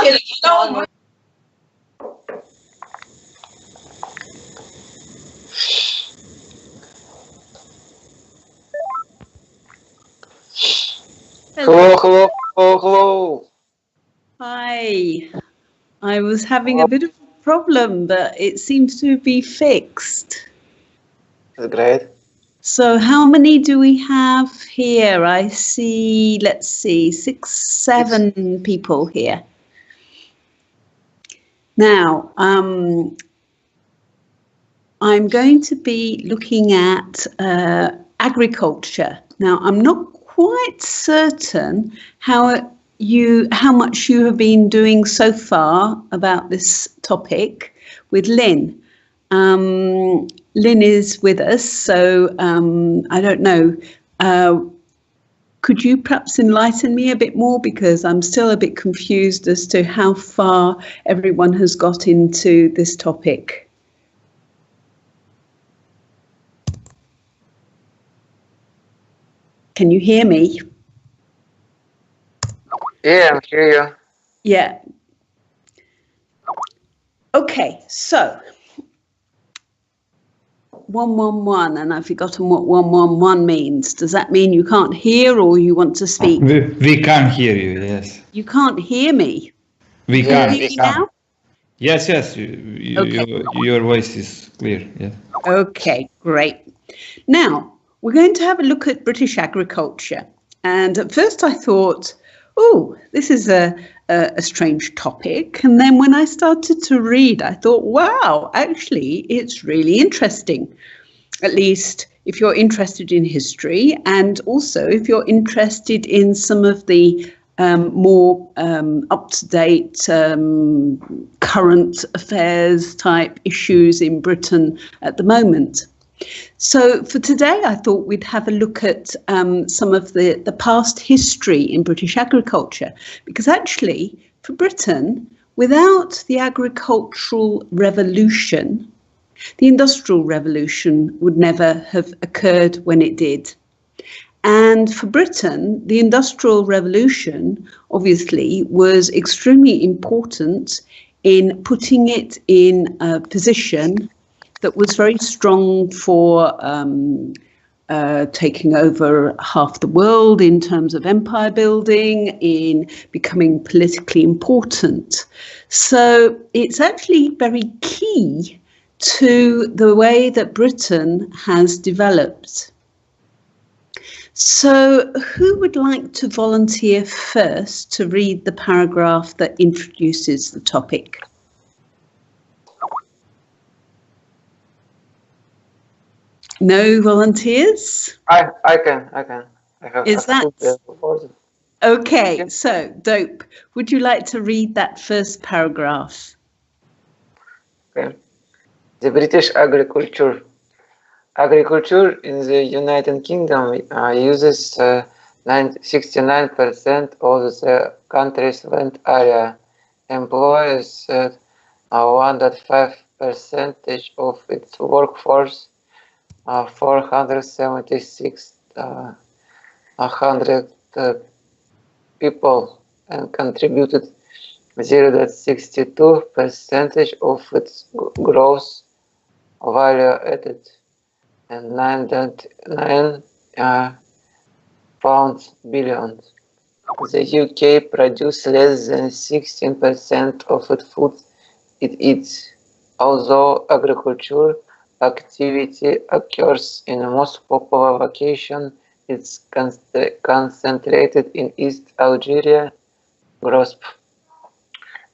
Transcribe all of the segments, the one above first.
Hello, hello, hello, hello. Hi. I was having a bit of a problem, but it seems to be fixed. That's great. So how many do we have here? I see, let's see, 6, 7 people here. Now, I'm going to be looking at agriculture. Now, I'm not quite certain how much you have been doing so far about this topic with Lynn. Lynn is with us, so I don't know. Could you perhaps enlighten me a bit more, because I'm still a bit confused as to how far everyone has got into this topic. Can you hear me? Yeah, I hear you. Yeah. Okay, so 111, and I've forgotten what 111 means. Does that mean you can't hear or you want to speak? We can't hear you, yes. You can't hear me? We Can can. you hear me now? Yes, yes, Okay. your voice is clear, yes. Okay, great. Now, we're going to have a look at British agriculture. And at first I thought, oh, this is a strange topic. And then when I started to read, I thought, wow, actually, it's really interesting. At least if you're interested in history, and also if you're interested in some of the more up-to-date current affairs type issues in Britain at the moment. So for today, I thought we'd have a look at some of the past history in British agriculture, because actually for Britain, without the agricultural revolution, the Industrial Revolution would never have occurred when it did. And for Britain, the Industrial Revolution obviously was extremely important in putting it in a position that was very strong for taking over half the world in terms of empire building, in becoming politically important. So it's actually very key to the way that Britain has developed. So who would like to volunteer first to read the paragraph that introduces the topic? No volunteers? I can. I have. Is that okay? So, Dope, would you like to read that first paragraph? Okay. The British agriculture in the United Kingdom uses 69% of the country's land area, employs 1.5% of its workforce, 476,100 people, and contributed 0.62% of its gross value added, and 9.9 pounds billion. The UK produces less than 16% of its food it eats, although agriculture activity occurs in most popular locations. It's concentrated in East Algeria, Grosp,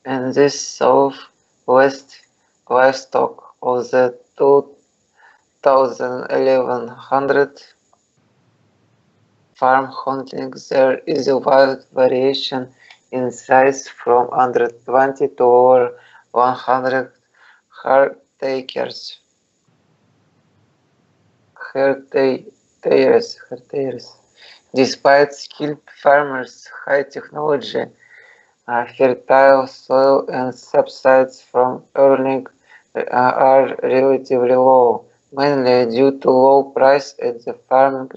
and this southwest livestock of the 2,1100 farm holdings. There is a wide variation in size from under 20 to over 100 hectares. Despite skilled farmers, high technology, fertile soil, and subsidies from earning are relatively low, mainly due to low price at the farm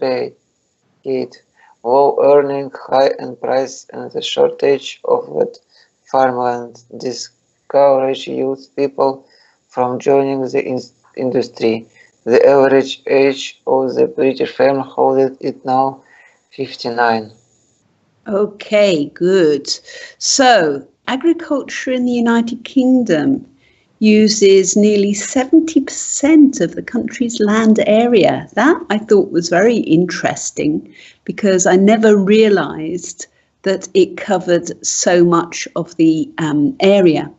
gate, low earning, high end price, and the shortage of wet farmland discourages people from joining the industry. The average age of the British farmhold is now 59. Okay, good. So, agriculture in the United Kingdom uses nearly 70% of the country's land area. That I thought was very interesting because I never realised that it covered so much of the area.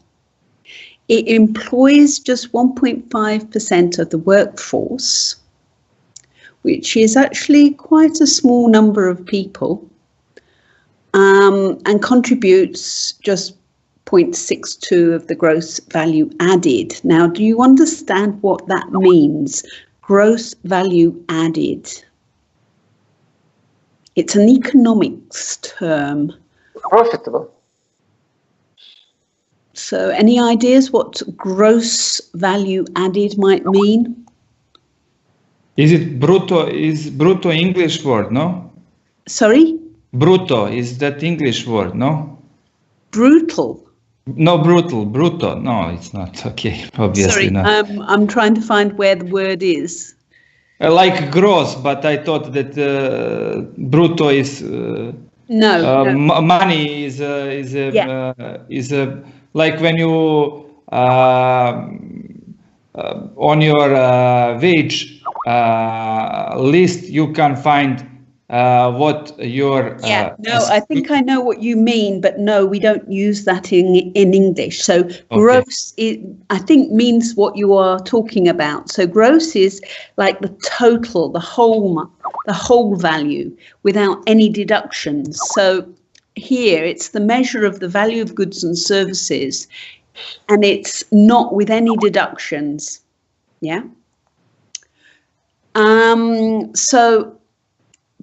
It employs just 1.5% of the workforce, which is actually quite a small number of people, and contributes just 0.62 of the gross value added. Now, do you understand what that means? Gross value added. It's an economics term. Profitable. So any ideas what gross value added might mean? Is it brutto? Is brutto English word? No. Sorry? Brutto is that English word? No. Brutal. No, brutal. Brutto. No, it's not. Okay, obviously Sorry, not. I'm trying to find where the word is. Like gross, but I thought that brutto is No. money is like when you on your wage list you can find what your I think I know what you mean, but no, we don't use that in English. So gross, I think, means what you are talking about. So gross is like the total, the whole value without any deductions. So here it's the measure of the value of goods and services, and it's not with any deductions. Yeah. So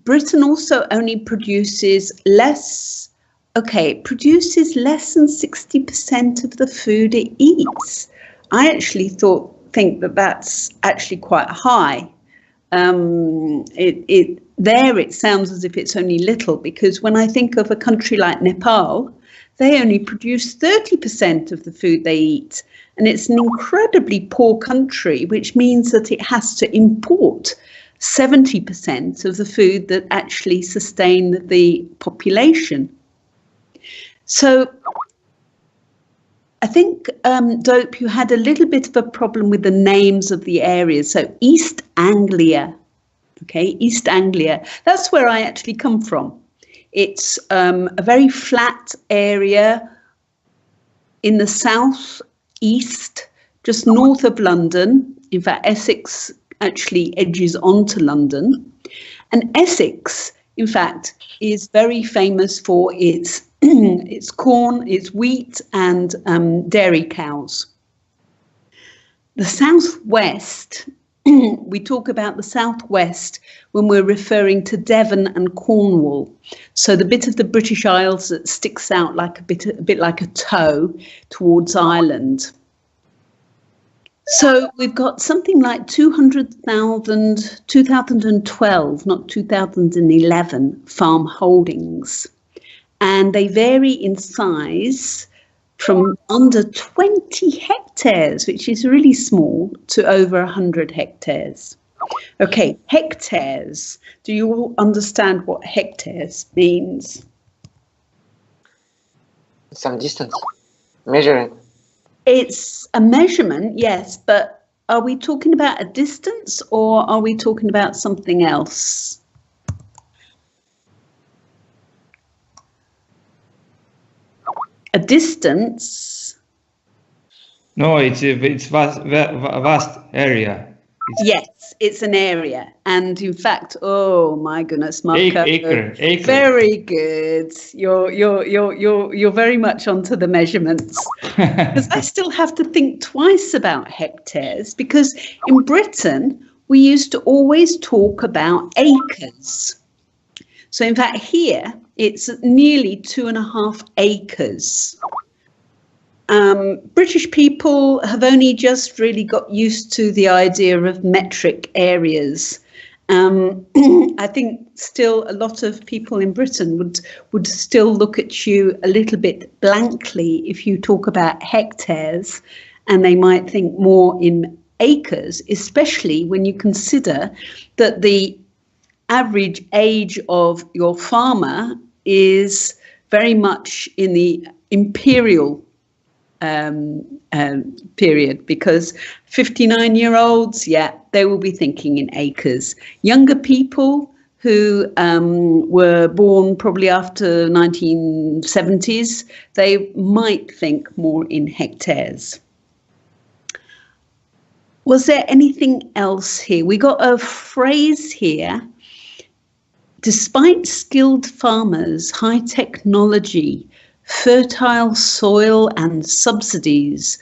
Britain also only produces less than 60% of the food it eats. I actually think that that's actually quite high. It sounds as if it's only little, because when I think of a country like Nepal, they only produce 30% of the food they eat. And it's an incredibly poor country, which means that it has to import 70% of the food that actually sustain the population. So I think, Dope, you had a little bit of a problem with the names of the areas. So East Anglia, okay, East Anglia, that's where I actually come from. It's a very flat area in the south east, just north of London. In fact, Essex actually edges onto London. And Essex, in fact, is very famous for its its corn, its wheat, and dairy cows. The southwest, we talk about the southwest when we're referring to Devon and Cornwall. So the bit of the British Isles that sticks out like a bit like a toe towards Ireland. So we've got something like 200,000, 2012, not 2011, farm holdings. And they vary in size from under 20 hectares, which is really small, to over 100 hectares. Okay, hectares. Do you all understand what hectares means? Some distance, measuring. It's a measurement, yes, but are we talking about a distance or are we talking about something else? A distance? No, it's vast area. Yes, it's an area. And in fact, oh my goodness, Marco. Acre. Very good. You're very much onto the measurements. Because I still have to think twice about hectares, because in Britain, we used to always talk about acres. So in fact, here, it's nearly 2.5 acres. British people have only just really got used to the idea of metric areas, I think still a lot of people in Britain would still look at you a little bit blankly if you talk about hectares, and they might think more in acres, especially when you consider that the average age of your farmer is very much in the imperial period, because 59-year-olds, yeah, they will be thinking in acres. Younger people who were born probably after 1970s, they might think more in hectares. Was there anything else here? We got a phrase here. Despite skilled farmers, high technology, fertile soil and subsidies,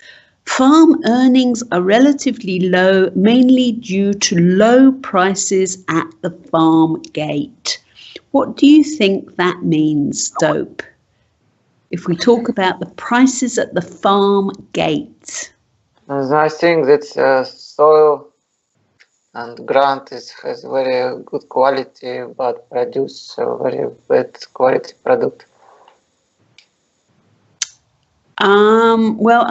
farm earnings are relatively low, mainly due to low prices at the farm gate. What do you think that means, Dope? If we talk about the prices at the farm gate. I think that soil and ground has very good quality, but produce very bad quality product. Well,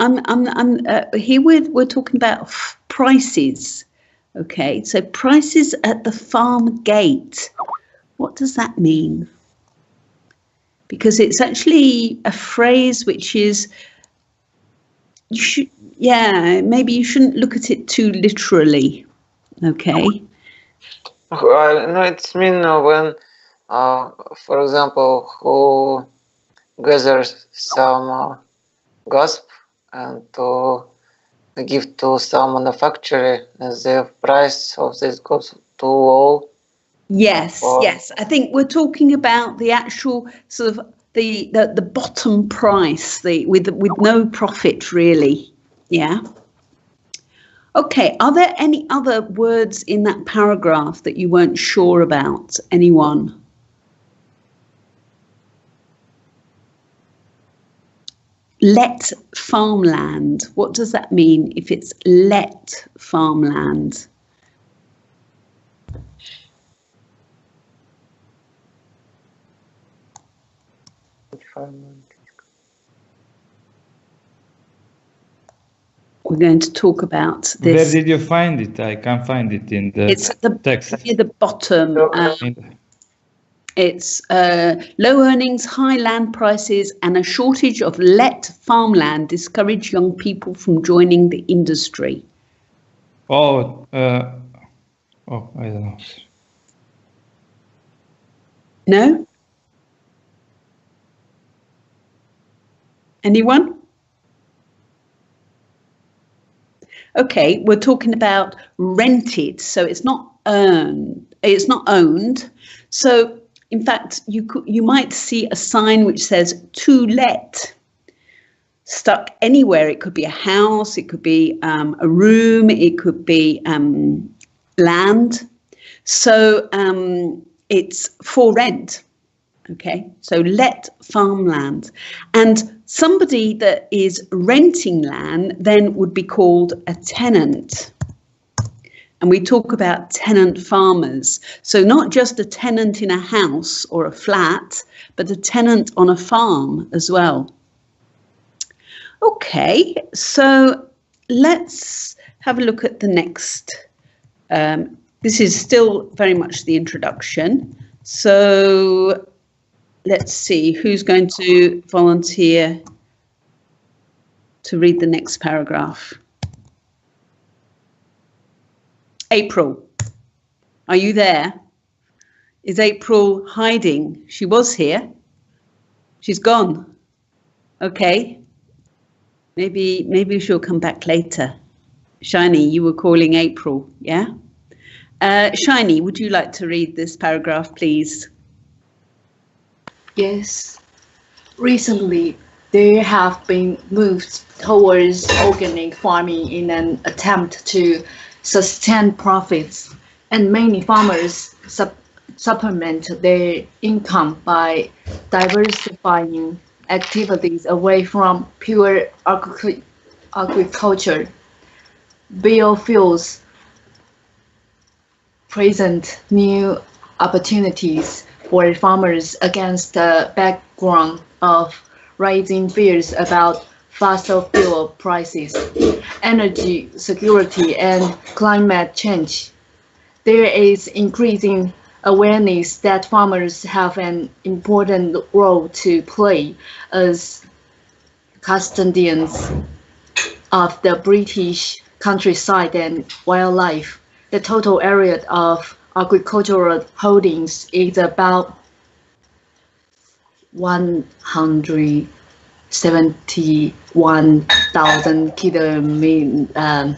here we're talking about prices. Okay, so prices at the farm gate. What does that mean? Because it's actually a phrase which is, you should, yeah, maybe you shouldn't look at it too literally. Okay. No, it's mean when, for example, who gathers some gasp and to give to some manufacturer, the price of this goes too low. Yes, yes. I think we're talking about the actual sort of the bottom price, with no profit really. Yeah. Okay. Are there any other words in that paragraph that you weren't sure about? Anyone? Let farmland. What does that mean if it's let farmland? We're going to talk about this. Where did you find it? I can't find it in the it's at the text. Near the bottom. It's low earnings, high land prices, and a shortage of let farmland discourage young people from joining the industry. Oh, I don't know. No? Anyone? Okay, we're talking about rented, so it's not earned. It's not owned. So, in fact, you might see a sign which says "to let" stuck anywhere. It could be a house, it could be a room, it could be land. So it's for rent. Okay, so let farmland. And somebody that is renting land then would be called a tenant. And we talk about tenant farmers. So not just a tenant in a house or a flat, but a tenant on a farm as well. Okay, so let's have a look at the next. This is still very much the introduction. So let's see who's going to volunteer to read the next paragraph. April, are you there? Is April hiding? She was here. She's gone. Okay. Maybe she'll come back later. Shiny, you were calling April, yeah? Shiny, would you like to read this paragraph, please? Yes. Recently, there have been moves towards organic farming in an attempt to sustain profits, and many farmers supplement their income by diversifying activities away from pure agriculture. Biofuels, present new opportunities for farmers against the background of rising fears about fossil fuel prices, energy security, and climate change. There is increasing awareness that farmers have an important role to play as custodians of the British countryside and wildlife. The total area of agricultural holdings is about 171,000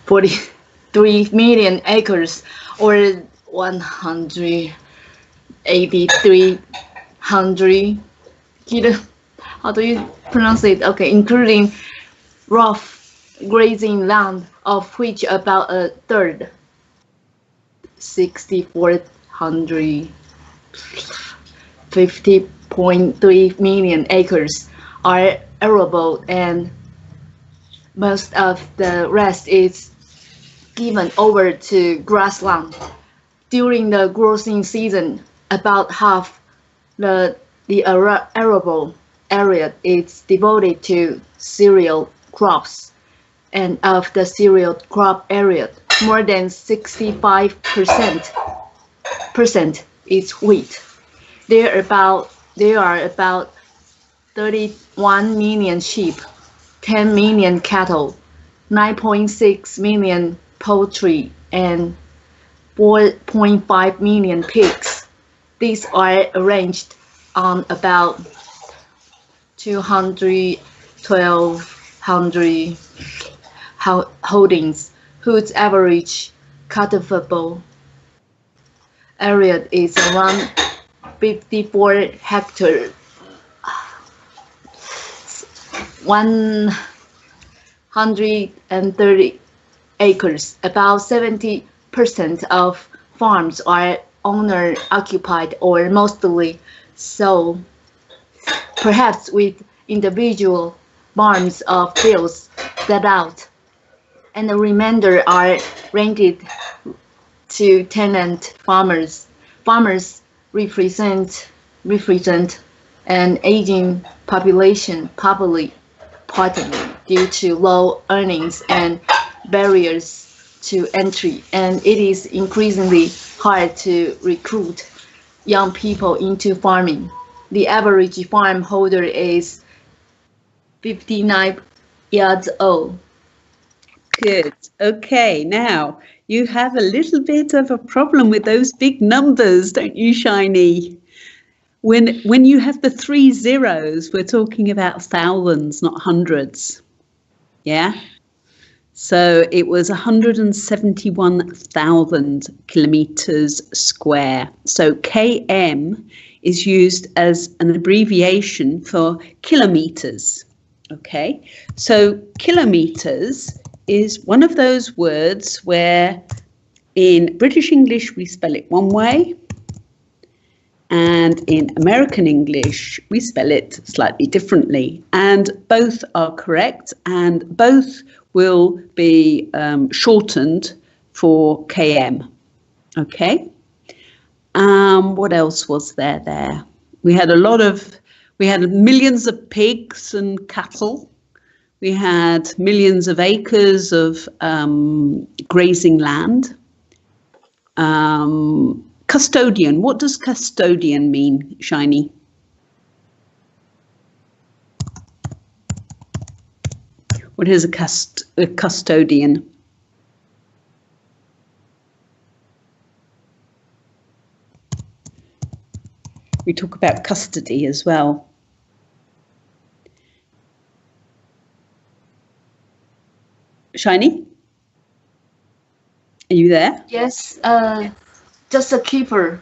43 million acres, or 183,000 kilo. How do you pronounce it? Okay, including rough grazing land, of which about a third, 6,450.3 million acres, are arable, and most of the rest is given over to grassland. During the grazing season, about half the arable area is devoted to cereal crops, and of the cereal crop area, more than 65% is wheat. There are about 31 million sheep, 10 million cattle, 9.6 million poultry, and 4.5 million pigs. These are arranged on about 1,200 holdings, whose average cultivable area is around 54 hectares, 130 acres. About 70% of farms are owner-occupied or mostly so, perhaps with individual barns or fields set out, and the remainder are rented to tenant farmers. Farmers represent an aging population, partly due to low earnings and barriers to entry, and it is increasingly hard to recruit young people into farming. The average farm holder is 59 years old. Good. Okay, now you have a little bit of a problem with those big numbers, don't you, Shiny? When you have the 3 zeros, we're talking about thousands, not hundreds. Yeah? So it was 171,000 kilometers square. So km is used as an abbreviation for kilometers. Okay, so kilometers is one of those words where in British English we spell it one way, and in American English we spell it slightly differently, and both are correct, and both will be shortened for km. Okay, what else was there? We had millions of pigs and cattle. We had millions of acres of grazing land. Custodian. What does custodian mean, Shiny? What is a custodian? We talk about custody as well. Shiny? Are you there? Yes, just a keeper.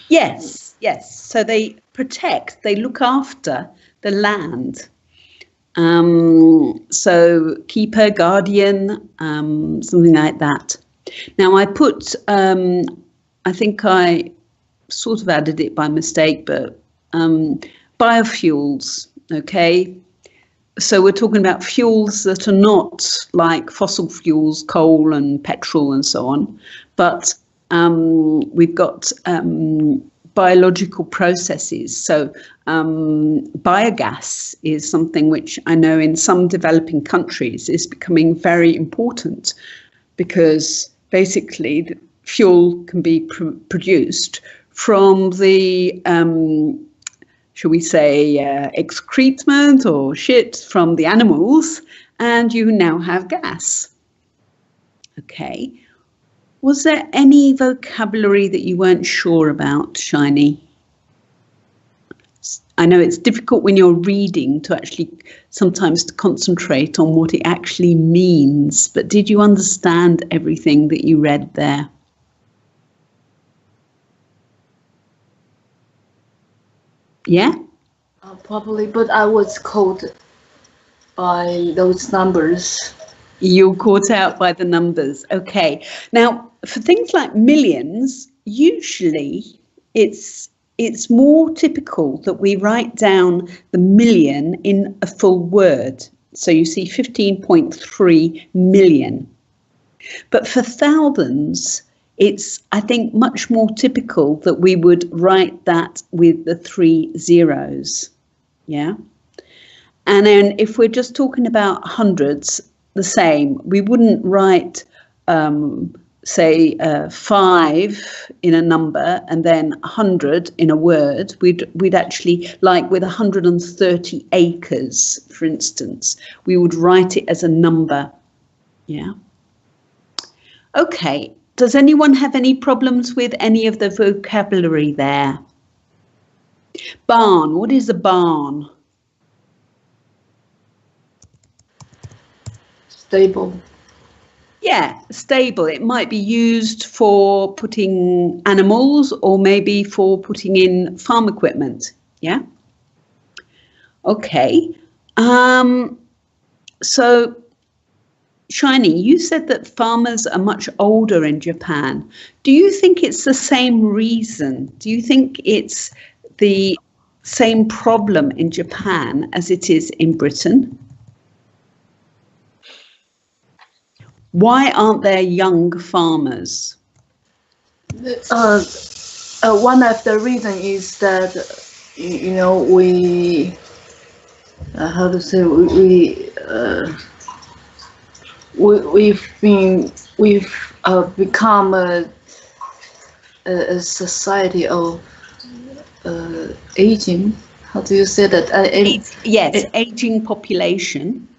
Yes, yes. So they protect, they look after the land. So keeper, guardian, something like that. Now I put, I think I sort of added it by mistake, but biofuels, okay? So we're talking about fuels that are not like fossil fuels, coal and petrol and so on, but we've got biological processes. So biogas is something which I know in some developing countries is becoming very important, because basically the fuel can be produced from the shall we say, excrement or shit from the animals, and you now have gas. Okay. Was there any vocabulary that you weren't sure about, Shiny? I know it's difficult when you're reading to actually sometimes to concentrate on what it actually means, but did you understand everything that you read there? Yeah? Probably, but I was caught by those numbers. You're caught out by the numbers. Okay. Now, for things like millions, usually it's more typical that we write down the million in a full word. So you see 15.3 million. But for thousands, it's, I think, much more typical that we would write that with the 3 zeros. Yeah. And then if we're just talking about hundreds, the same. We wouldn't write, say, 5 in a number and then 100 in a word. We'd actually, like with 130 acres, for instance, we would write it as a number. Yeah. Okay. Does anyone have any problems with any of the vocabulary there? Barn. What is a barn? Stable. Yeah, stable. It might be used for putting animals or maybe for putting in farm equipment. Yeah. Okay. So, Shiny, you said that farmers are much older in Japan. Do you think it's the same reason? Do you think it's the same problem in Japan as it is in Britain? Why aren't there young farmers? One of the reasons is that, you know, we how to say, we've become a society of aging. How do you say that? Yes, aging population.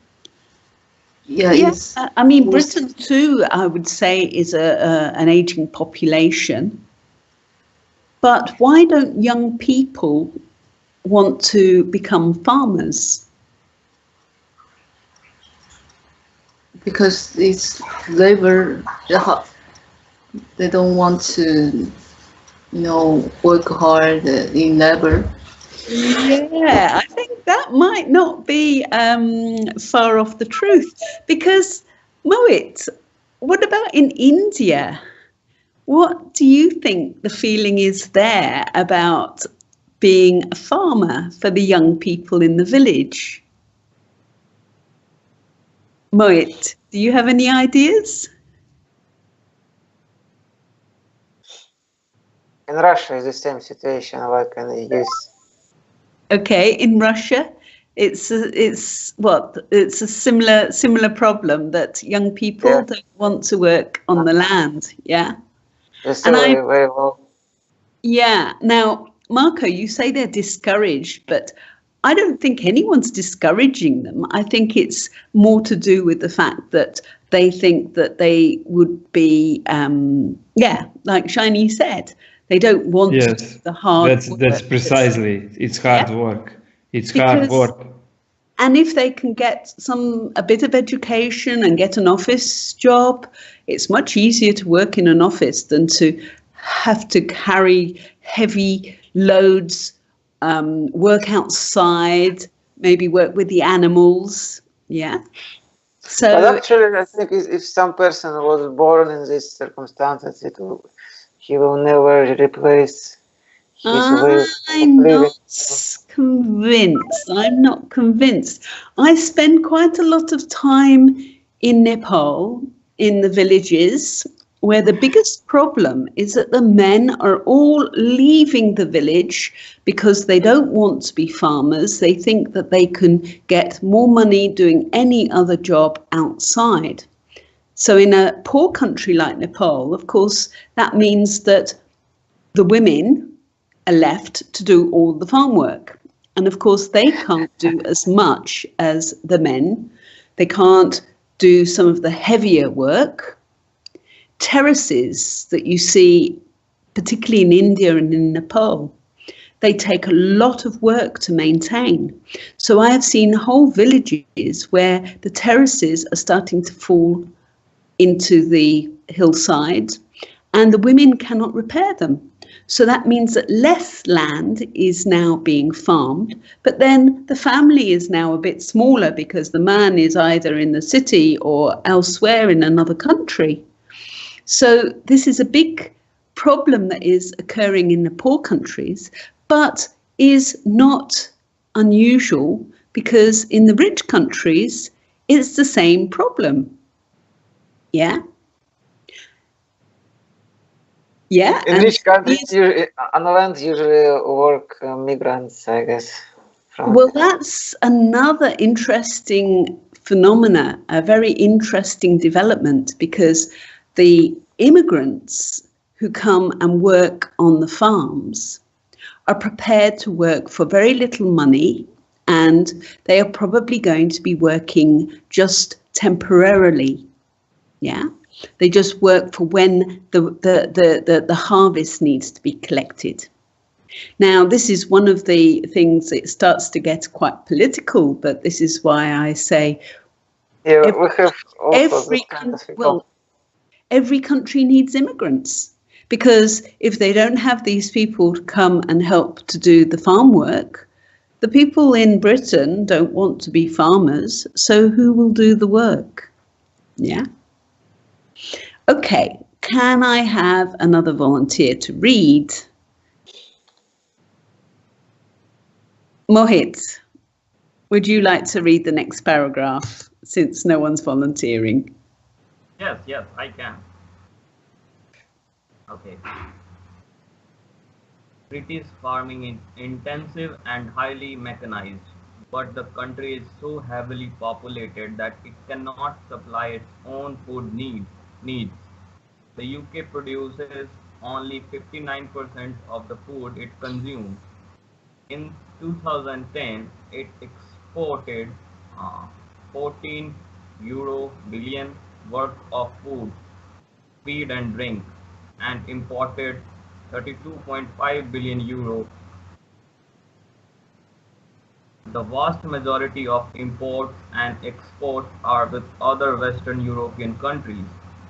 Yeah, yes. I mean, Britain too, I would say, is an aging population. But why don't young people want to become farmers? Because it's labor. They don't want to, you know, work hard in labor. Yeah, I think that might not be far off the truth, because Mohit, what about in India? What do you think the feeling is there about being a farmer for the young people in the village? Mohit, do you have any ideas? In Russia, it's the same situation like in the US. Okay, in Russia, it's a similar problem that young people don't want to work on the land. Yeah, it's still very low. Yeah. Now, Marco, you say they're discouraged, but I don't think anyone's discouraging them. I think it's more to do with the fact that they think that they would be, like Shiny said, they don't want the hard work. That's precisely. It's hard work. It's hard work. And if they can get a bit of education and get an office job, it's much easier to work in an office than to have to carry heavy loads, work outside, maybe work with the animals. Yeah. So but actually, I think if some person was born in these circumstances, he will never replace his way of living. convinced. I'm not convinced. I spend quite a lot of time in Nepal, in the villages, where the biggest problem is that the men are all leaving the village because they don't want to be farmers. They think that they can get more money doing any other job outside. So in a poor country like Nepal, of course, that means that the women are left to do all the farm work. And of course, they can't do as much as the men. They can't do some of the heavier work. Terraces that you see, particularly in India and in Nepal, they take a lot of work to maintain. So I have seen whole villages where the terraces are starting to fall into the hillside and the women cannot repair them. So that means that less land is now being farmed, but then the family is now a bit smaller because the man is either in the city or elsewhere in another country. So this is a big problem that is occurring in the poor countries, but is not unusual because in the rich countries, it's the same problem. Yeah. Yeah. In which countries on land usually work migrants, I guess? Well, that's another interesting phenomena, a very interesting development, because the immigrants who come and work on the farms are prepared to work for very little money, and they are probably going to be working just temporarily. Yeah, they just work for when the harvest needs to be collected. Now, this is one of the things that starts to get quite political, but this is why I say every country needs immigrants, because if they don't have these people to come and help to do the farm work, the people in Britain don't want to be farmers, so who will do the work? Yeah. Okay, can I have another volunteer to read? Mohit, would you like to read the next paragraph since no one's volunteering? Yes, I can. Okay. British farming is intensive and highly mechanized, but the country is so heavily populated that it cannot supply its own food needs. The UK produces only 59% of the food it consumes. In 2010, it exported €14 billion worth of food, feed and drink, and imported €32.5 billion. The vast majority of imports and exports are with other Western European countries.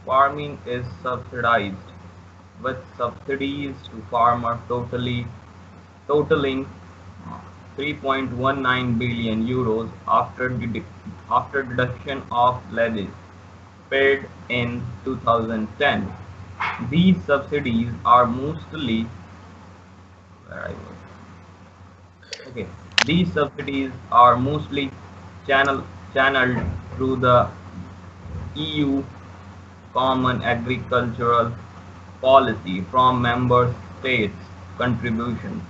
Farming is subsidized, with subsidies to farmers totaling €3.19 billion after deduction of levies paid in 2010. These subsidies are mostly channeled through the EU Common Agricultural Policy from member states' contributions.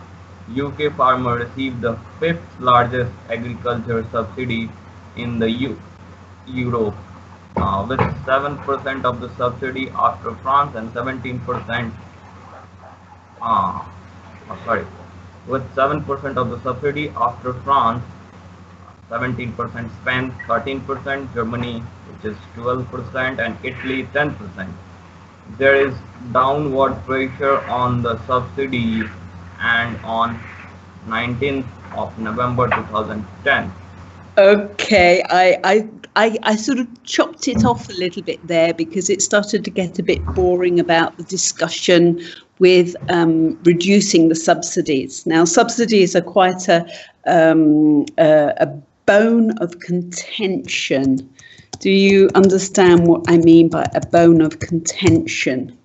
UK farmers receive the fifth largest agriculture subsidy in the Europe, with 7% of the subsidy after France and 17%. With 7% of the subsidy after France, 17% Spain, 13%, Germany, which is 12%, and Italy, 10%. There is downward pressure on the subsidies, and on 19th of November 2010. Okay, I sort of chopped it off a little bit there because it started to get a bit boring about the discussion with reducing the subsidies. Now, subsidies are quite a bone of contention. Do you understand what I mean by a bone of contention?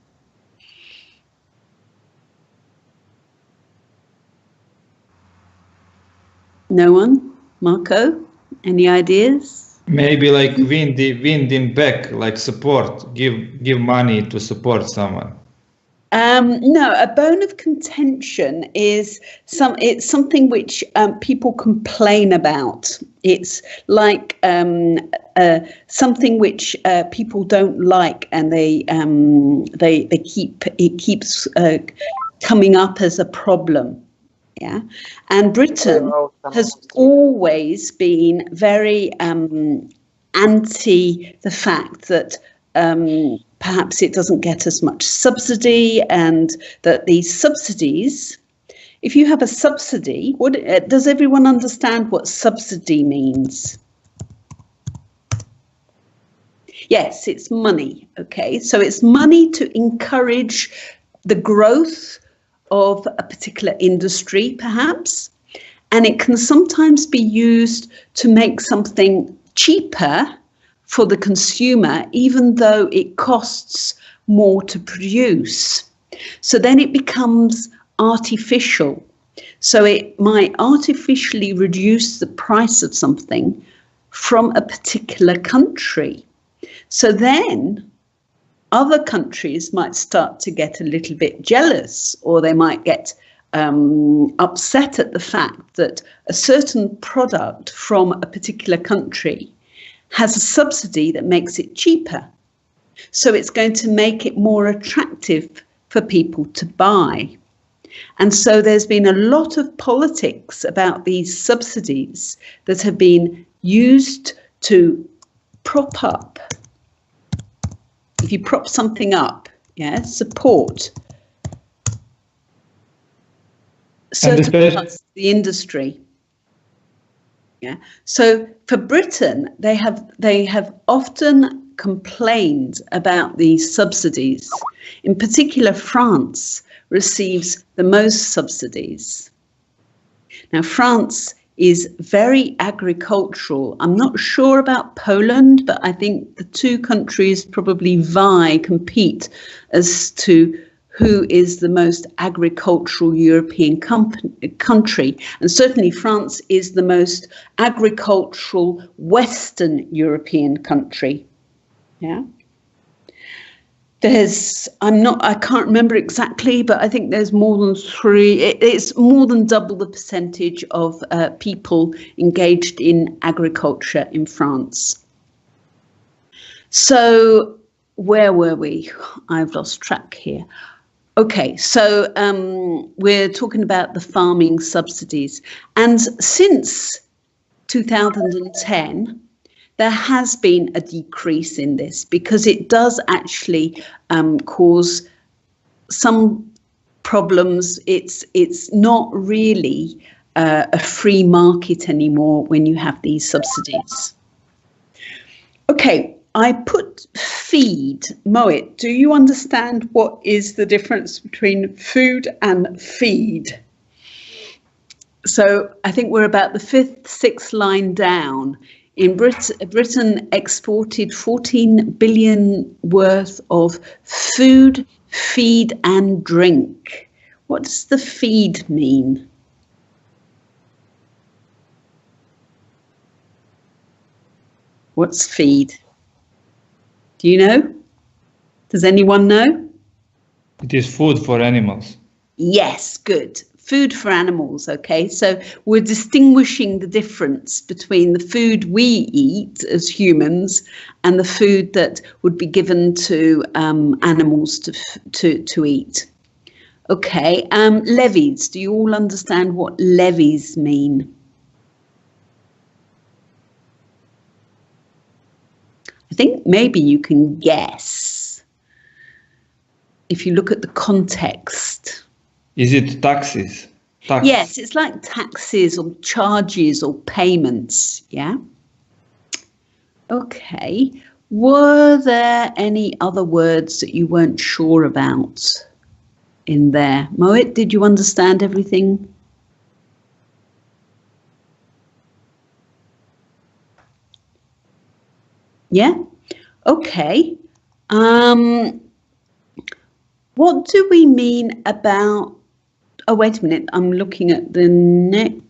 No one? Marco? Any ideas? Maybe like wind in back, like support, give money to support someone. No, a bone of contention is it's something which people complain about. It's like something which people don't like, and it keeps coming up as a problem. Yeah, and Britain has always been very anti the fact that perhaps it doesn't get as much subsidy, and that these subsidies, if you have a subsidy, does everyone understand what subsidy means? Yes, it's money. Okay, so it's money to encourage the growth of a particular industry, perhaps, and it can sometimes be used to make something cheaper for the consumer, even though it costs more to produce. So then it becomes artificial. So it might artificially reduce the price of something from a particular country. So then other countries might start to get a little bit jealous, or they might get upset at the fact that a certain product from a particular country has a subsidy that makes it cheaper. So it's going to make it more attractive for people to buy. And so there's been a lot of politics about these subsidies that have been used to prop up. If you prop something up, yeah, support certain parts of the industry. Yeah. So for Britain, they have often complained about these subsidies. In particular, France receives the most subsidies. Now, France is very agricultural. I'm not sure about Poland, but I think the two countries probably compete as to who is the most agricultural European country. And certainly France is the most agricultural Western European country. Yeah. I can't remember exactly, but I think there's more than it's more than double the percentage of people engaged in agriculture in France. So where were we? I've lost track here. Okay, so we're talking about the farming subsidies. And since 2010, there has been a decrease in this, because it does actually cause some problems. It's not really a free market anymore when you have these subsidies. Okay, I put feed. Moet, do you understand what is the difference between food and feed? So I think we're about the fifth, sixth line down. In Britain exported 14 billion worth of food, feed and drink. What does the feed mean? What's feed? Do you know? Does anyone know? It is food for animals. Yes, good. Food for animals, okay? So we're distinguishing the difference between the food we eat as humans and the food that would be given to animals to eat. Okay, levies. Do you all understand what levies mean? I think maybe you can guess if you look at the context. Is it taxes? Yes, it's like taxes or charges or payments, yeah? Okay. Were there any other words that you weren't sure about in there? Moet, did you understand everything? Yeah? Okay. What do we mean about... Oh, wait a minute. I'm looking at the next...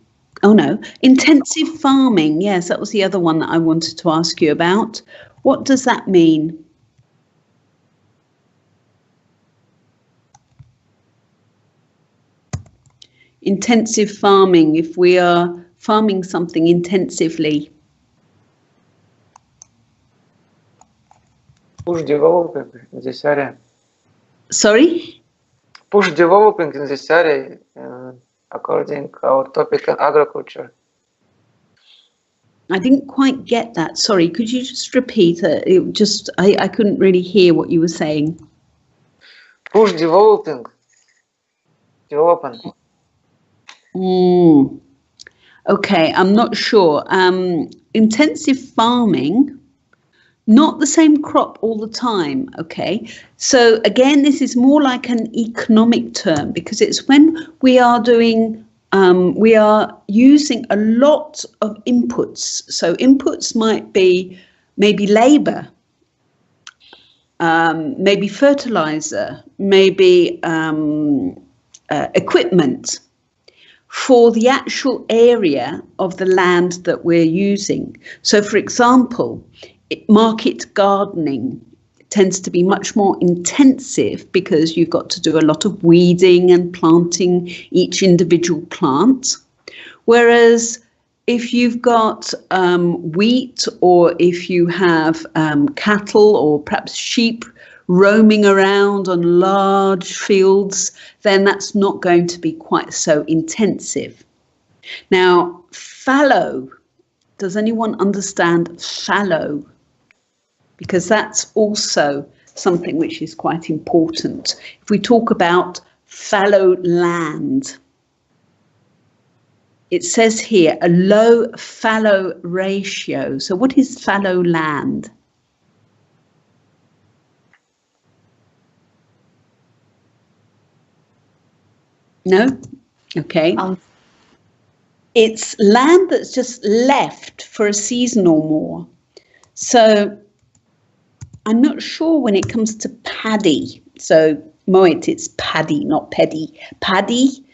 Oh no, intensive farming. Yes, that was the other one that I wanted to ask you about. What does that mean? Intensive farming, if we are farming something intensively. Push developing in this area. Sorry? Push developing in this area, according to our topic in agriculture. I didn't quite get that. Sorry, could you just repeat it? I couldn't really hear what you were saying. Push development. Okay, I'm not sure. Intensive farming, not the same crop all the time, okay? So again, this is more like an economic term because it's when we are doing, we are using a lot of inputs. So inputs might be maybe labor, maybe fertilizer, maybe equipment for the actual area of the land that we're using. So for example, market gardening tends to be much more intensive because you've got to do a lot of weeding and planting each individual plant. Whereas if you've got wheat, or if you have cattle or perhaps sheep roaming around on large fields, then that's not going to be quite so intensive. Now, fallow, does anyone understand fallow? Because that's also something which is quite important. If we talk about fallow land, it says here a low fallow ratio. So what is fallow land? No? Okay. It's land that's just left for a season or more. So I'm not sure when it comes to paddy. So Moet, it's paddy, not peddy. Paddy.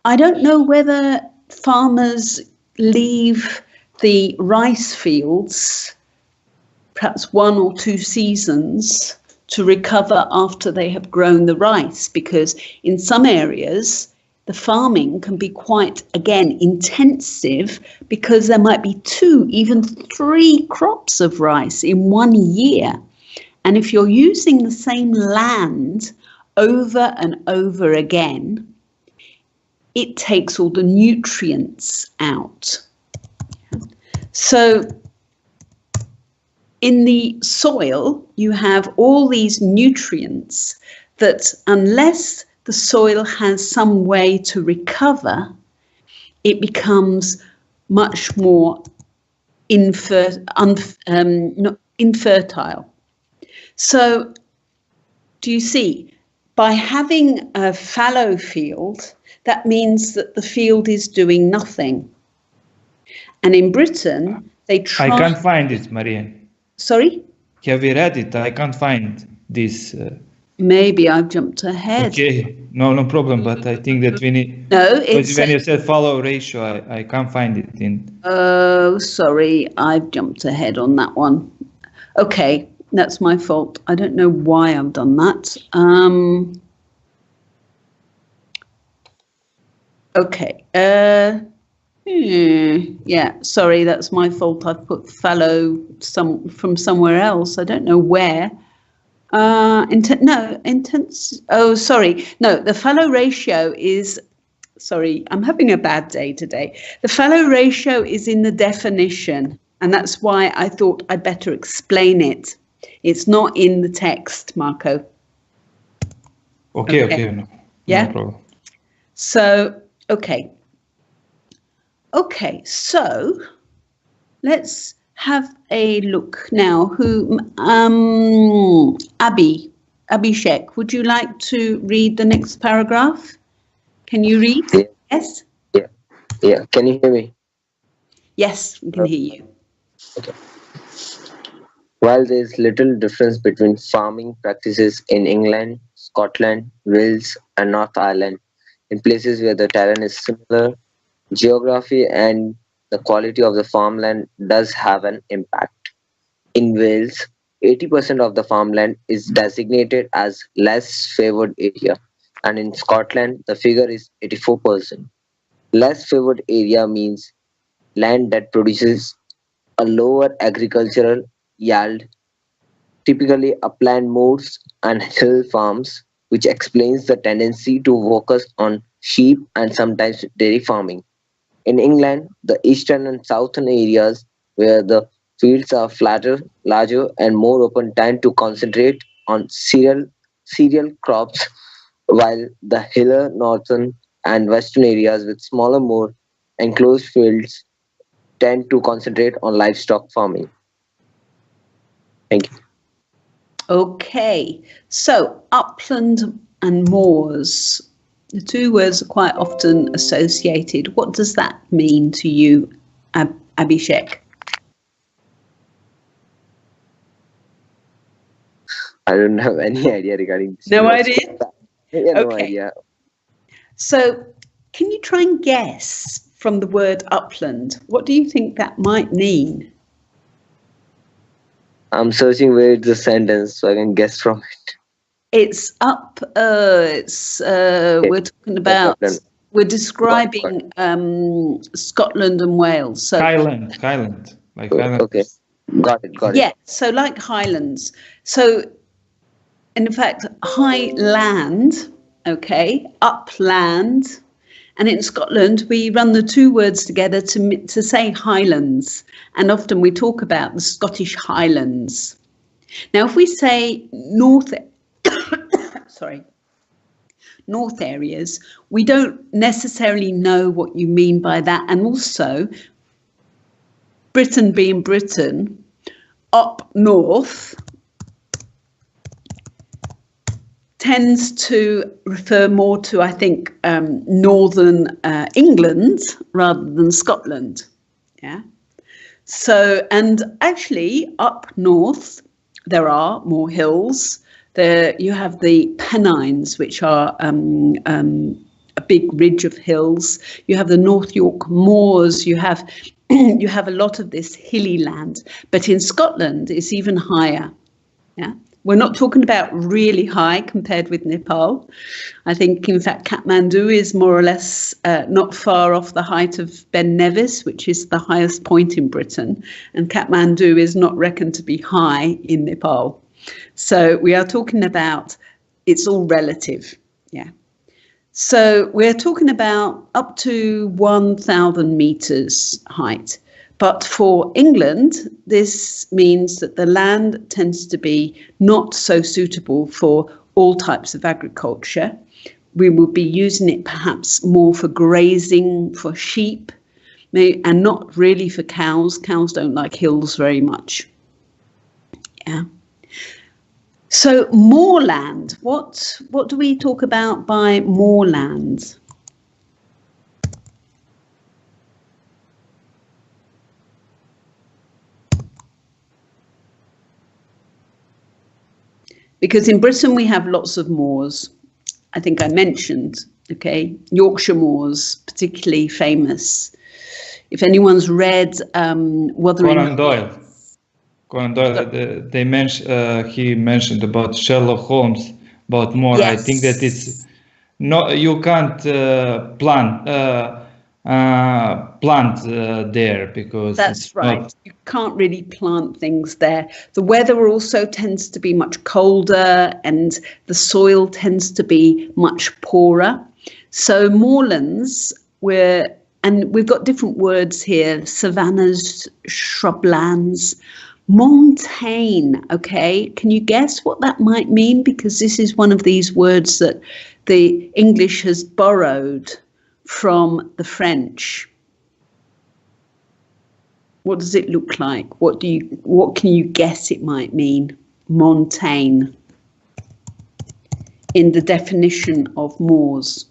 I don't know whether farmers leave the rice fields perhaps 1 or 2 seasons to recover after they have grown the rice, because in some areas the farming can be quite, again, intensive because there might be 2, even 3 crops of rice in 1 year. And if you're using the same land over and over again, it takes all the nutrients out. So in the soil, you have all these nutrients that unless the soil has some way to recover, it becomes much more infertile. So do you see, by having a fallow field, that means that the field is doing nothing. And in Britain, they try... I can't find it, Marianne. Sorry? Have you read it? I can't find this. Maybe I've jumped ahead. Okay, no problem, but I think that we need... No, it's... When you said follow ratio, I can't find it in... Oh, sorry, I've jumped ahead on that one. Okay, that's my fault. I don't know why I've done that. Okay. Yeah, sorry, that's my fault. I've put fallow from somewhere else. I don't know where. Intense. Oh, sorry. No, the fallow ratio is... Sorry, I'm having a bad day today. The fallow ratio is in the definition, and that's why I thought I'd better explain it. It's not in the text, Marco. Okay. No, yeah? No problem. So, okay. Okay, so let's have a look now. Abhishek, would you like to read the next paragraph? Can you read? Yeah. Yes? Yeah. Can you hear me? Yes, we can hear you. Okay. While there is little difference between farming practices in England, Scotland, Wales, and North Ireland, in places where the terrain is similar, Geography and the quality of the farmland does have an impact. In Wales, 80% of the farmland is designated as less favored area, and in Scotland, the figure is 84%. Less favored area means land that produces a lower agricultural yield, typically upland moors and hill farms, which explains the tendency to focus on sheep and sometimes dairy farming. In England, the eastern and southern areas where the fields are flatter, larger, and more open tend to concentrate on cereal crops, while the hiller northern and western areas with smaller, more enclosed fields tend to concentrate on livestock farming. Thank you. Okay, so upland and moors. The two words are quite often associated. What does that mean to you, Abhishek? I don't have any idea regarding this. No idea? Yeah, no Okay. idea. So can you try and guess from the word upland? What do you think that might mean? I'm searching where it's a sentence so I can guess from it. It's up, we're talking about, Upland. we're describing Scotland and Wales. So Highland, like Highland. Okay, got it. yeah, so like Highlands. So in fact, highland, okay, upland. And in Scotland, we run the two words together to say Highlands. And often we talk about the Scottish Highlands. Now, if we say north areas, we don't necessarily know what you mean by that. And also, Britain being Britain, up north tends to refer more to, I think, northern England rather than Scotland. Yeah. So, and actually up north, there are more hills. There you have the Pennines, which are a big ridge of hills. You have the North York Moors. You have you have a lot of this hilly land. But in Scotland, it's even higher. Yeah. We're not talking about really high compared with Nepal. I think, in fact, Kathmandu is more or less not far off the height of Ben Nevis, which is the highest point in Britain. And Kathmandu is not reckoned to be high in Nepal. So we are talking about, it's all relative. Yeah. So we're talking about up to 1,000 meters height. But for England, this means that the land tends to be not so suitable for all types of agriculture. We will be using it perhaps more for grazing, for sheep, and not really for cows. Cows don't like hills very much. Yeah. So moorland, what do we talk about by moorland? Because in Britain we have lots of moors. I think I mentioned, okay, Yorkshire moors, particularly famous. If anyone's read Conan Doyle. Conan Doyle, he mentioned about Sherlock Holmes, about moor. Yes. I think that it's no, you can't plant there because that's right. You can't really plant things there. The weather also tends to be much colder, and the soil tends to be much poorer. So moorlands, and we've got different words here: savannas, shrublands. Montane, okay, can you guess what that might mean? Because this is one of these words that the English has borrowed from the French. What does it look like? What can you guess it might mean? Montane in the definition of moors.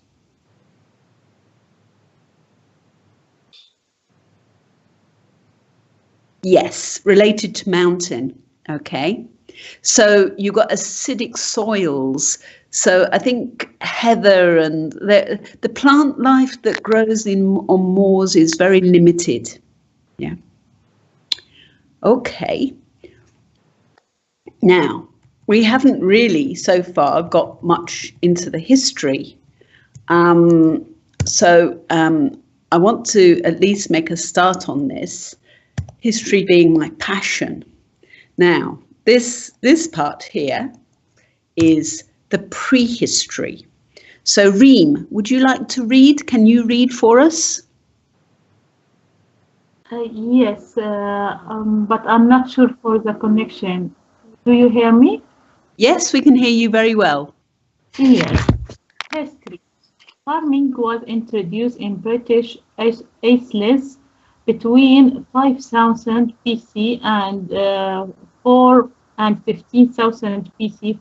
Yes, related to mountain, okay. So you've got acidic soils. So I think heather and the plant life that grows on moors is very limited. Yeah. Okay. Now, we haven't really so far got much into the history. So I want to at least make a start on this, history being my passion. Now, this part here is the prehistory. So Reem, would you like to read? Can you read for us? Yes, but I'm not sure for the connection. Do you hear me? Yes, we can hear you very well. Yes. History. Farming was introduced in British Isles between 5000 BC and 4 and 15,000 BC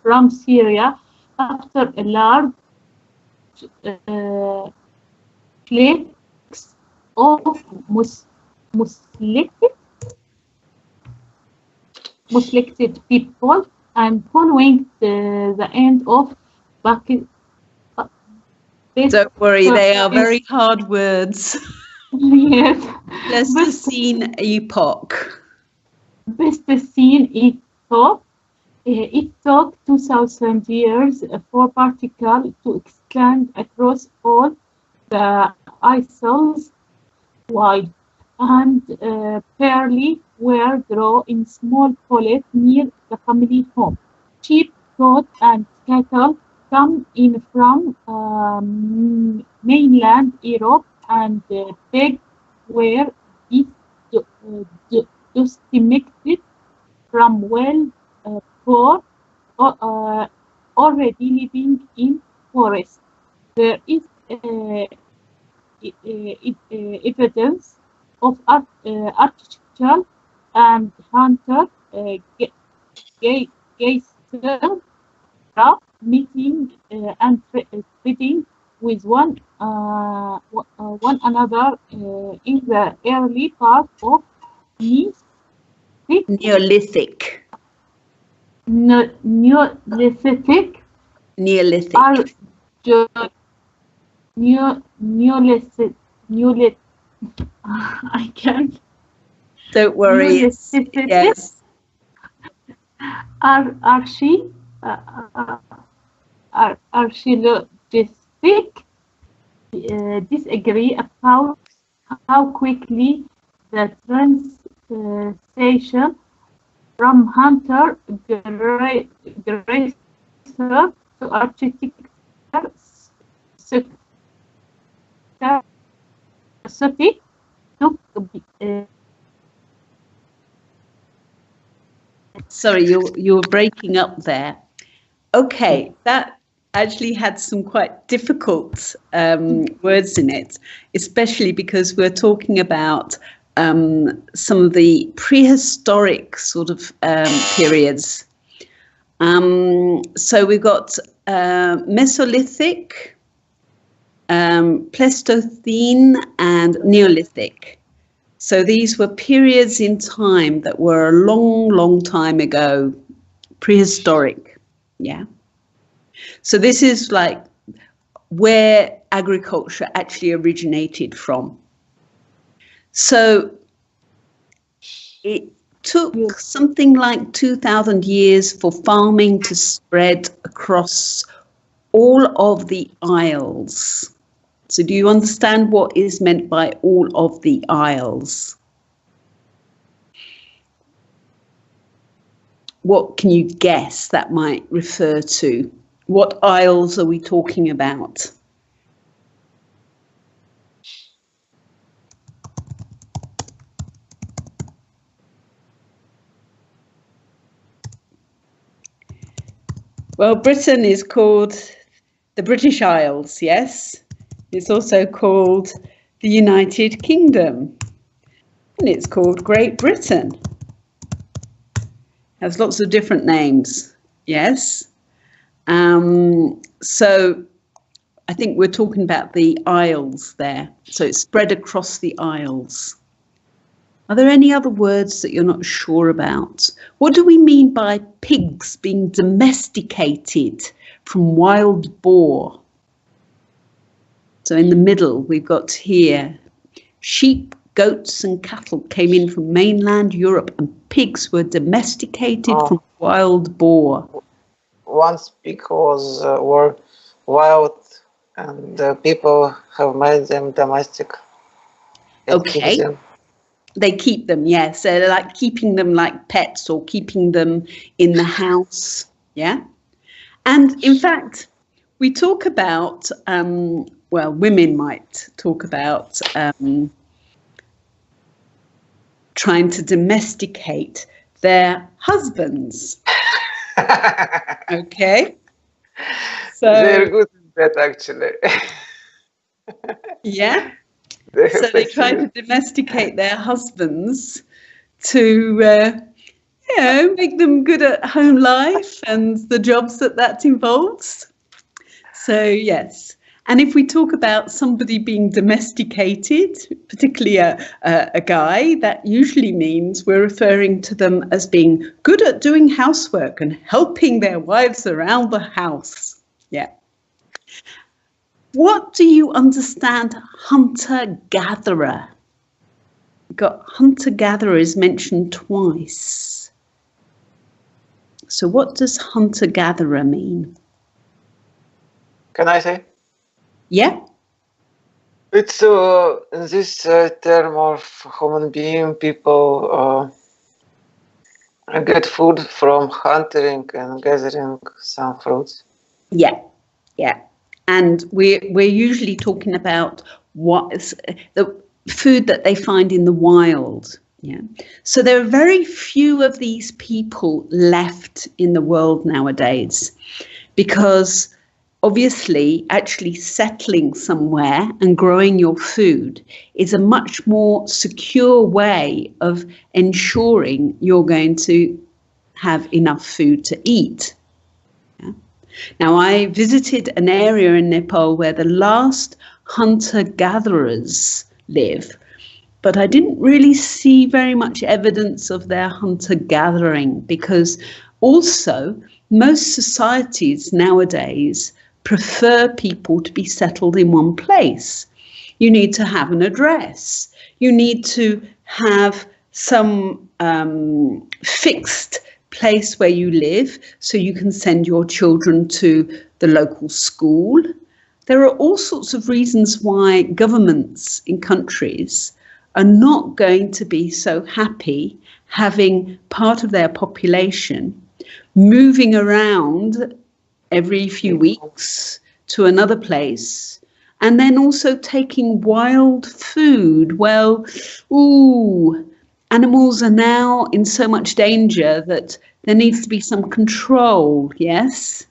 from Syria after a large flakes of Muslitic people, and following the end of Don't worry, they are very hard words. Yes. Pleistocene epoch. Pleistocene epoch. It took 2,000 years for particles to extend across all the isles wide, and barley were grown in small pollets near the family home. Sheep, goat, and cattle come in from mainland Europe, and pigs were domesticated from poor already living in forests. There is evidence of artificial and hunter geyser meeting and trading with one another in the early part of Neolithic. Neolithic. Neolithic. Neolithic. I can't. Don't worry. Yes. Archaeologists disagree about how quickly the transition from hunter-gatherer to architecture took. Sorry, you were breaking up there. Okay, that actually had some quite difficult words in it, especially because we're talking about some of the prehistoric sort of periods. So we've got Mesolithic, Pleistocene, and Neolithic. So these were periods in time that were a long, long time ago, prehistoric. Yeah. So this is like where agriculture actually originated from. So it took something like 2,000 years for farming to spread across all of the isles. So do you understand what is meant by all of the isles? What can you guess that might refer to? What isles are we talking about? Well, Britain is called the British Isles, yes. It's also called the United Kingdom, and it's called Great Britain. Has lots of different names, yes. So I think we're talking about the isles there. So it's spread across the isles. Are there any other words that you're not sure about? What do we mean by pigs being domesticated from wild boar? So in the middle, we've got here, sheep, goats and cattle came in from mainland Europe and pigs were domesticated from wild boar. Once pigs were wild and people have made them domestic. Okay. They keep them, yes. So they're like keeping them like pets or keeping them in the house, yeah. And in fact, we talk about, well, women might talk about trying to domesticate their husbands. Okay. So they're good in that, actually. Yeah. So they try to domesticate their husbands to, you know, make them good at home life and the jobs that involves. So, yes. And if we talk about somebody being domesticated, particularly a guy, that usually means we're referring to them as being good at doing housework and helping their wives around the house. Yeah. What do you understand hunter-gatherer? We've got hunter-gatherer is mentioned twice. So what does hunter-gatherer mean? Can I say? Yeah. It's this term of human being, people get food from hunting and gathering some fruits. Yeah, yeah. And we're usually talking about what is the food that they find in the wild. Yeah. So there are very few of these people left in the world nowadays, because obviously actually settling somewhere and growing your food is a much more secure way of ensuring you're going to have enough food to eat. Yeah. Now, I visited an area in Nepal where the last hunter-gatherers live, but I didn't really see very much evidence of their hunter-gathering, because also most societies nowadays prefer people to be settled in one place. You need to have an address. You need to have some fixed place where you live so you can send your children to the local school. There are all sorts of reasons why governments in countries are not going to be so happy having part of their population moving around every few weeks to another place, and then also taking wild food. Well, animals are now in so much danger that there needs to be some control, yes?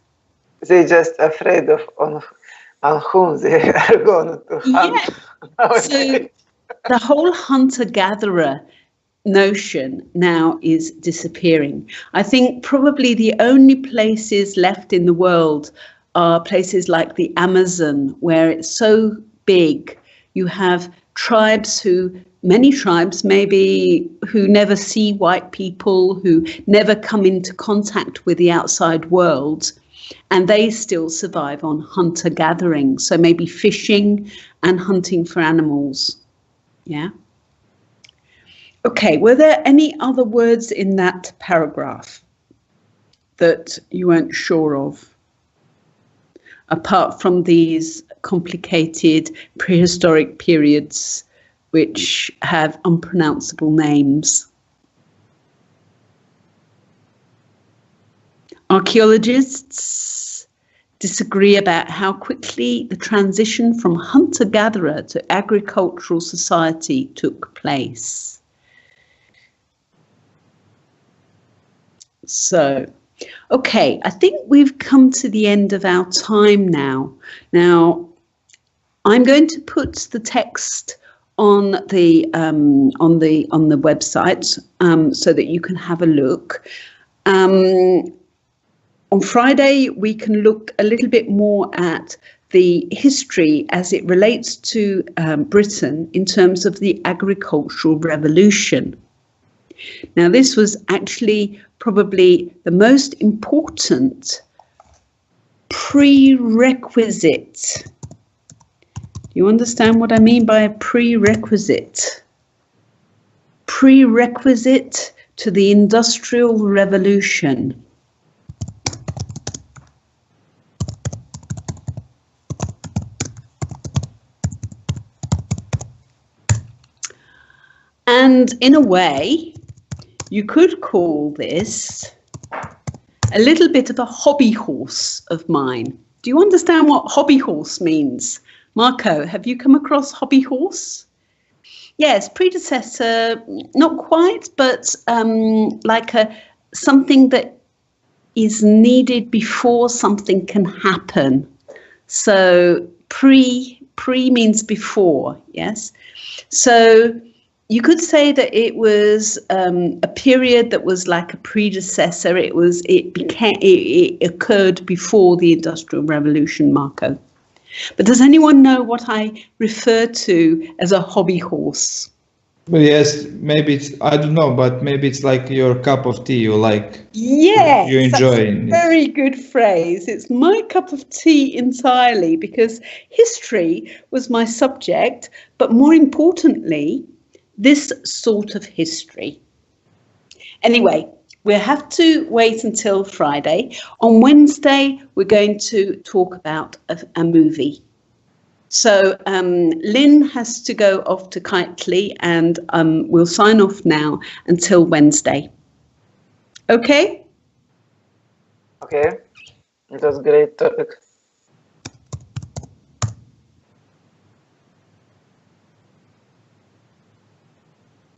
They're just afraid of on whom they are going to hunt. Yeah. So the whole hunter-gatherer notion now is disappearing. I think probably the only places left in the world are places like the Amazon, where it's so big. You have tribes many tribes maybe, who never see white people, who never come into contact with the outside world, and they still survive on hunter-gathering. So maybe fishing and hunting for animals. Yeah. Okay, were there any other words in that paragraph that you weren't sure of, apart from these complicated prehistoric periods which have unpronounceable names? Archaeologists disagree about how quickly the transition from hunter-gatherer to agricultural society took place. So, okay, I think we've come to the end of our time now. Now, I'm going to put the text on the website so that you can have a look. On Friday, we can look a little bit more at the history as it relates to Britain in terms of the agricultural revolution. Now, this was actually probably the most important prerequisite. Do you understand what I mean by a prerequisite? Prerequisite to the Industrial Revolution. And in a way, you could call this a little bit of a hobby horse of mine. Do you understand what hobby horse means? Marco, have you come across hobby horse? Yes, predecessor, not quite, but like something that is needed before something can happen. So pre means before, yes? So you could say that it was a period that was like a predecessor. It occurred before the Industrial Revolution, Marco. But does anyone know what I refer to as a hobby horse? Well, yes, maybe it's, I don't know, but maybe it's like your cup of tea you like. Yes, you enjoy. That's a very good phrase. It's my cup of tea entirely, because history was my subject, but more importantly, this sort of history. Anyway, we'll have to wait until Friday. On Wednesday, we're going to talk about a movie. So Lynn has to go off to Kitely, and we'll sign off now until Wednesday. Okay? Okay. It was a great topic.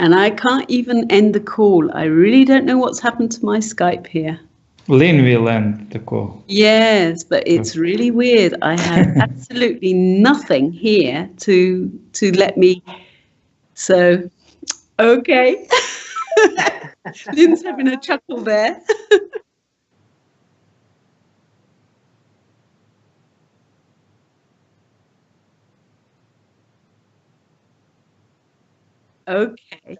And I can't even end the call. I really don't know what's happened to my Skype here. Lynn will end the call. Yes, but it's really weird. I have absolutely nothing here to let me. So, okay. Lynn's having a chuckle there. Okay.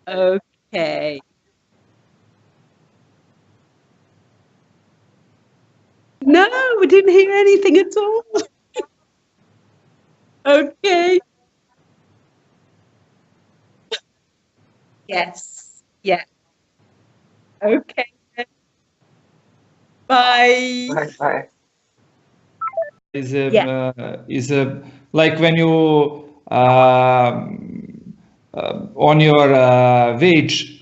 Okay. No, we didn't hear anything at all. Okay. Yes. Yeah. Okay. Bye. Bye bye. Is a like when you on your wage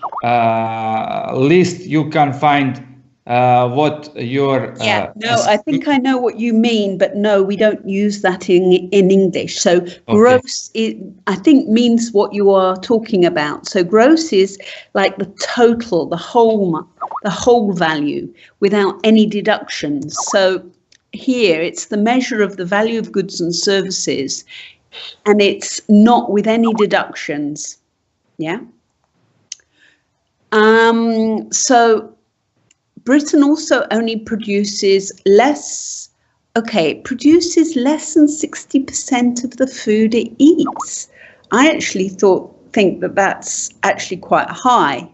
list you can find what your I think I know what you mean, but no, we don't use that in English. So gross, I think, means what you are talking about. So gross is like the total, the whole value without any deductions. So here it's the measure of the value of goods and services, and it's not with any deductions. Yeah. So Britain also only produces less than 60% of the food it eats. I actually think that that's actually quite high.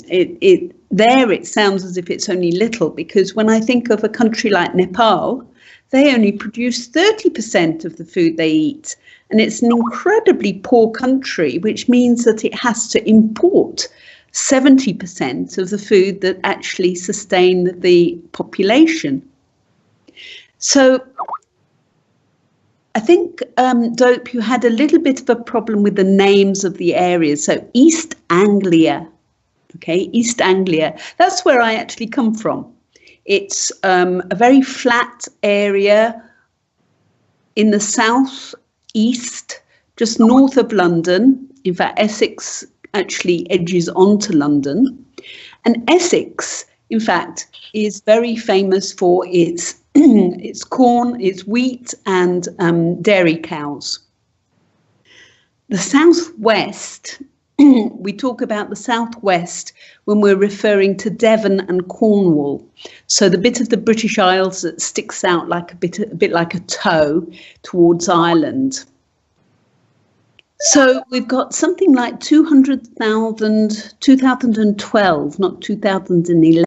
It sounds as if it's only little, because when I think of a country like Nepal, they only produce 30% of the food they eat. And it's an incredibly poor country, which means that it has to import 70% of the food that actually sustain the population. So I think, Dope, you had a little bit of a problem with the names of the areas. So East Anglia, okay, East Anglia, that's where I actually come from. It's a very flat area in the south east, just north of London. In fact, Essex actually edges onto London. And Essex, in fact, is very famous for its its corn, its wheat, and dairy cows. The southwest we talk about the southwest when we're referring to Devon and Cornwall. So the bit of the British Isles that sticks out like a bit like a toe towards Ireland. So we've got something like 200,000, 2012, not 2011.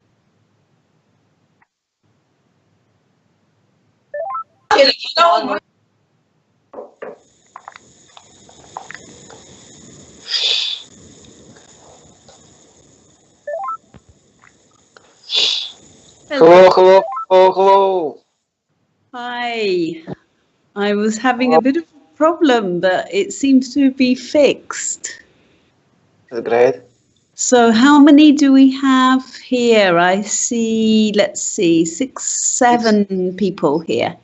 Hello, hello, hello, hello. Hi. I was having a bit of a problem, but it seems to be fixed. That's great. So how many do we have here? I see, let's see, 6, 7 people here.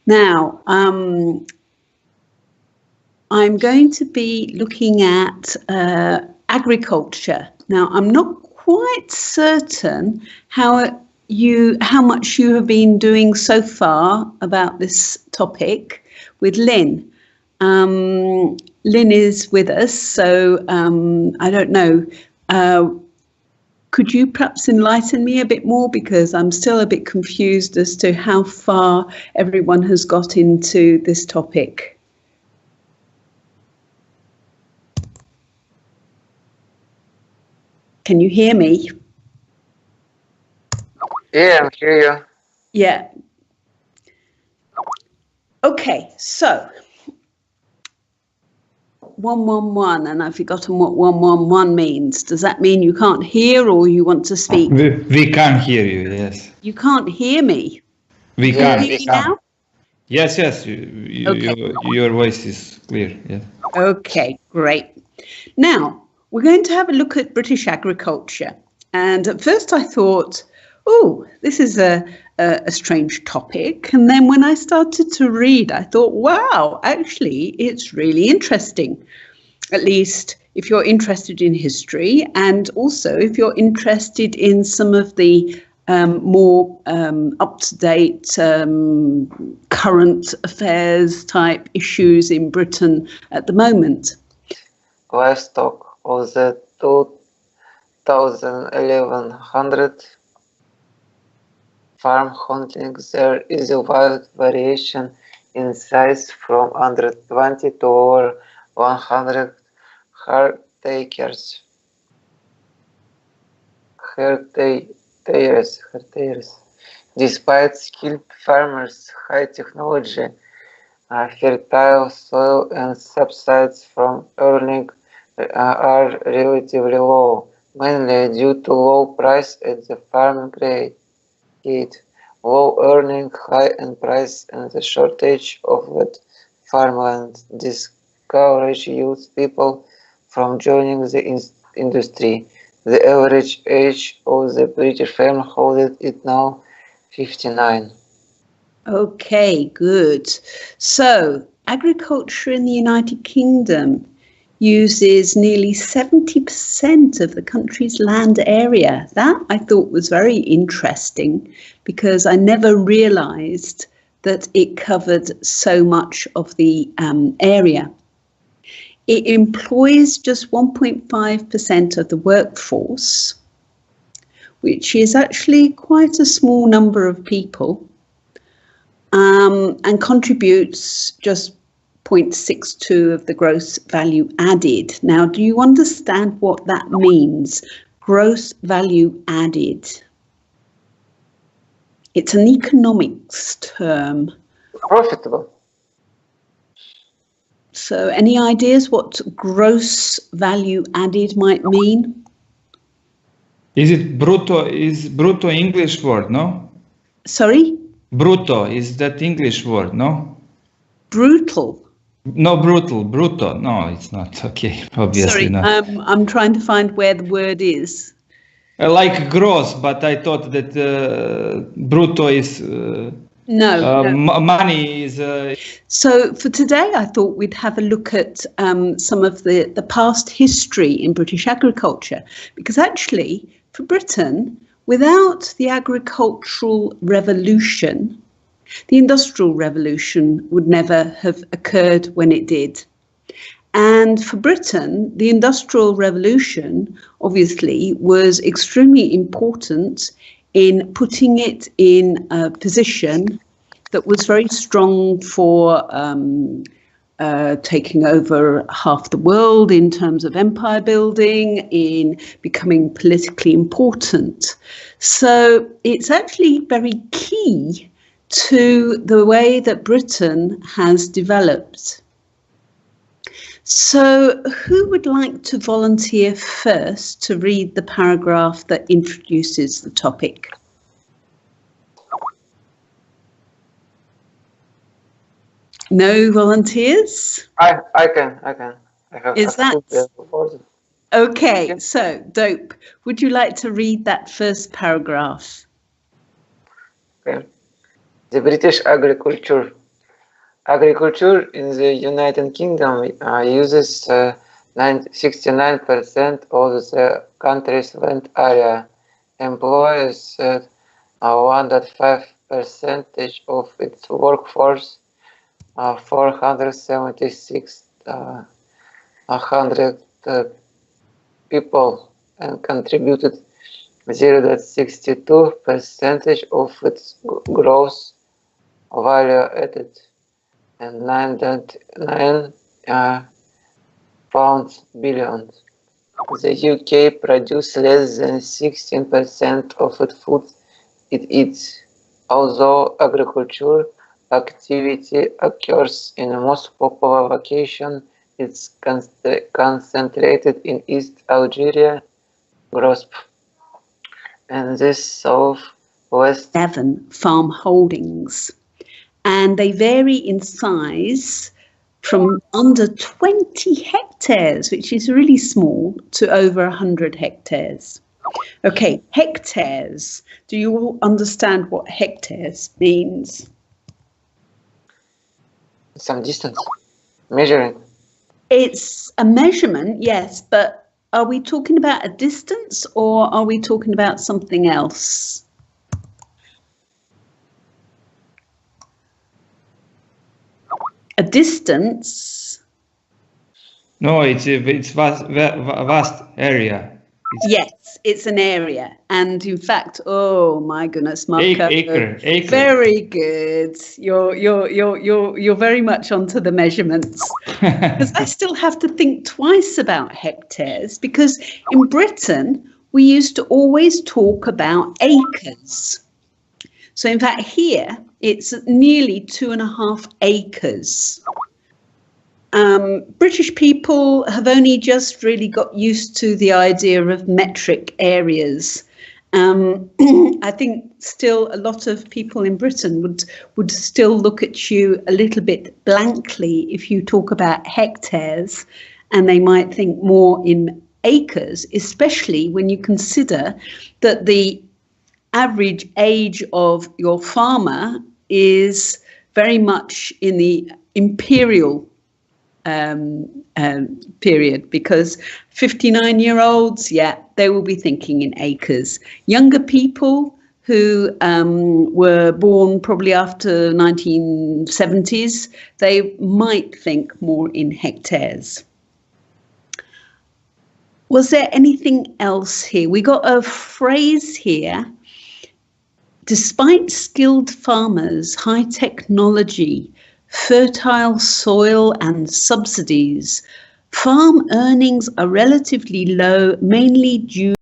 Now, I'm going to be looking at agriculture. Now, I'm not quite certain how much you have been doing so far about this topic with Lynn. Lynn is with us, so I don't know. Could you perhaps enlighten me a bit more, because I'm still a bit confused as to how far everyone has got into this topic. Can you hear me? Yeah, I hear you. Yeah. Okay, so 111, and I've forgotten what 111 means. Does that mean you can't hear, or you want to speak? We can't hear you, yes. You can't hear me? We Yeah, can't. Can you hear me now? Yes, yes, Okay. your voice is clear, yes. Okay, great. Now, we're going to have a look at British agriculture. And at first I thought, oh, this is a strange topic. And then when I started to read, I thought, wow, actually, it's really interesting. At least if you're interested in history, and also if you're interested in some of the more up-to-date current affairs type issues in Britain at the moment. Livestock of the 2100 farm hunting, there is a wide variation in size from under 20 to over 100 hectares. Despite skilled farmers, high technology, fertile soil and subsidies from earning are relatively low, mainly due to low price at the farm gate, low earning, high end price, and the shortage of wet farmland discourage youth people from joining the industry. The average age of the British farmholder is now 59. Okay, good. So agriculture in the United Kingdom uses nearly 70% of the country's land area. That I thought was very interesting, because I never realised that it covered so much of the area. It employs just 1.5% of the workforce, which is actually quite a small number of people, and contributes just 0.62 of the gross value added. Now, do you understand what that means? Gross value added. It's an economics term. Profitable. So any ideas what gross value added might mean? Is it brutto? Is brutto English word, no? Sorry? Brutto, is that English word, no? Brutal. No, brutal, brutto. No, it's not. Okay, obviously Sorry, not. I'm trying to find where the word is. Like gross, but I thought that brutto is No. money is. So for today, I thought we'd have a look at some of the past history in British agriculture, because actually for Britain, without the agricultural revolution, the Industrial Revolution would never have occurred when it did. And for Britain, the Industrial Revolution obviously was extremely important in putting it in a position that was very strong for taking over half the world in terms of empire building, in becoming politically important. So it's actually very key to the way that Britain has developed. So who would like to volunteer first to read the paragraph that introduces the topic? No volunteers? I can. I have Is that words. okay? So, Dope, would you like to read that first paragraph? Okay. The British agriculture in the United Kingdom uses 69% of the country's land area, employs 1.5% of its workforce, 476,100 people, and contributed 0.62% of its gross value added and 9.9 pounds billion. The UK produces less than 16% of its food it eats, although agriculture activity occurs in most popular vacation. It's concentrated in East Algeria, Grosp, and this southwest 7 farm holdings, and they vary in size from under 20 hectares, which is really small, to over 100 hectares. Okay, hectares. Do you all understand what hectares means? some distance, measuring. It's a measurement, yes, but are we talking about a distance or are we talking about something else? A distance? No, it's vast area. Yes, it's an area, and in fact, oh my goodness, Marco, acre. Very good. You're very much onto the measurements. Because I still have to think twice about hectares, because in Britain we used to always talk about acres. So in fact here it's nearly 2.5 acres. British people have only just really got used to the idea of metric areas. I think still a lot of people in Britain would still look at you a little bit blankly if you talk about hectares, and they might think more in acres, especially when you consider that the average age of your farmer is very much in the imperial period, because 59-year-olds, yeah, they will be thinking in acres. Younger people who were born probably after 1970s, they might think more in hectares. Was there anything else here? We got a phrase here. Despite skilled farmers, high technology, fertile soil and subsidies, farm earnings are relatively low, mainly due